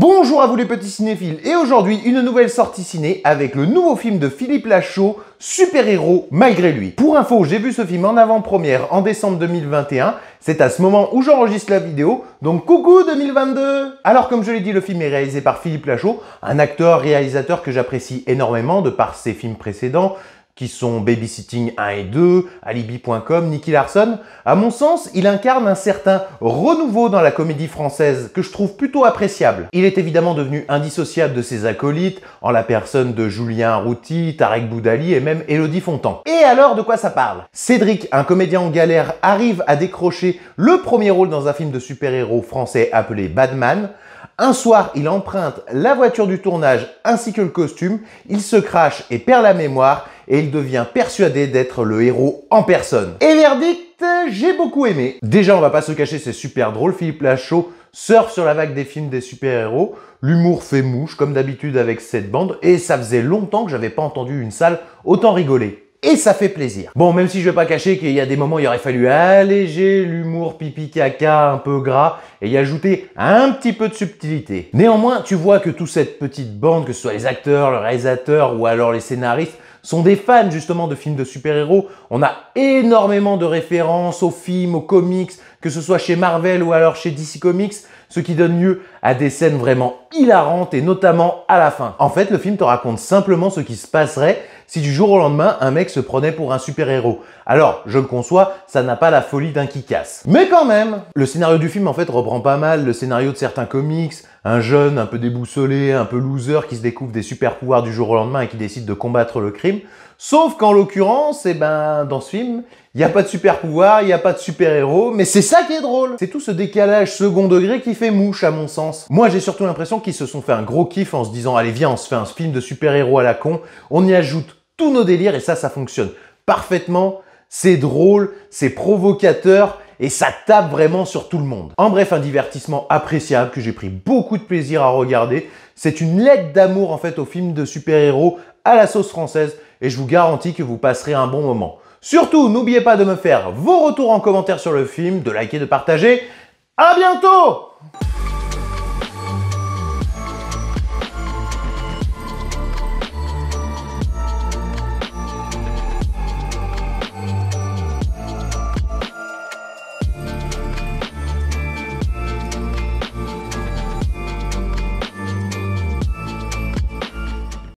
Bonjour à vous les petits cinéphiles, et aujourd'hui une nouvelle sortie ciné avec le nouveau film de Philippe Lachaud, Super-héros malgré lui. Pour info, j'ai vu ce film en avant-première en décembre 2021, c'est à ce moment où j'enregistre la vidéo, donc coucou 2022. Alors comme je l'ai dit, le film est réalisé par Philippe Lachaud, un acteur-réalisateur que j'apprécie énormément de par ses films précédents, qui sont Babysitting 1 et 2, Alibi.com, Nicky Larson. À mon sens, il incarne un certain renouveau dans la comédie française que je trouve plutôt appréciable. Il est évidemment devenu indissociable de ses acolytes, en la personne de Julien Arrouti, Tarek Boudali et même Élodie Fontan. Et alors, de quoi ça parle? Cédric, un comédien en galère, arrive à décrocher le premier rôle dans un film de super-héros français appelé Batman. Un soir, il emprunte la voiture du tournage ainsi que le costume, il se crache et perd la mémoire et il devient persuadé d'être le héros en personne. Et verdict, j'ai beaucoup aimé. Déjà, on va pas se cacher, c'est super drôle. Philippe Lachaud surfe sur la vague des films des super-héros. L'humour fait mouche, comme d'habitude avec cette bande, et ça faisait longtemps que j'avais pas entendu une salle autant rigoler. Et ça fait plaisir. Bon, même si je vais pas cacher qu'il y a des moments où il aurait fallu alléger l'humour pipi caca un peu gras et y ajouter un petit peu de subtilité. Néanmoins, tu vois que toute cette petite bande, que ce soit les acteurs, le réalisateur ou alors les scénaristes, sont des fans justement de films de super-héros. On a énormément de références aux films, aux comics, que ce soit chez Marvel ou alors chez DC Comics, ce qui donne lieu à des scènes vraiment hilarantes et notamment à la fin. En fait, le film te raconte simplement ce qui se passerait si du jour au lendemain, un mec se prenait pour un super-héros. Alors, je le conçois, ça n'a pas la folie d'un Kick-Ass. Mais quand même, le scénario du film en fait reprend pas mal le scénario de certains comics, un jeune un peu déboussolé, un peu loser qui se découvre des super-pouvoirs du jour au lendemain et qui décide de combattre le crime. Sauf qu'en l'occurrence, dans ce film, il n'y a pas de super-pouvoir, il n'y a pas de super-héros, mais c'est ça qui est drôle. C'est tout ce décalage second degré qui fait mouche à mon sens. Moi, j'ai surtout l'impression qu'ils se sont fait un gros kiff en se disant « Allez, viens, on se fait un film de super-héros à la con, on y ajoute tous nos délires et ça fonctionne parfaitement, c'est drôle, c'est provocateur et ça tape vraiment sur tout le monde. » En bref, un divertissement appréciable que j'ai pris beaucoup de plaisir à regarder. C'est une lettre d'amour en fait au film de super-héros à la sauce française et je vous garantis que vous passerez un bon moment. Surtout, n'oubliez pas de me faire vos retours en commentaire sur le film, de liker, de partager. À bientôt!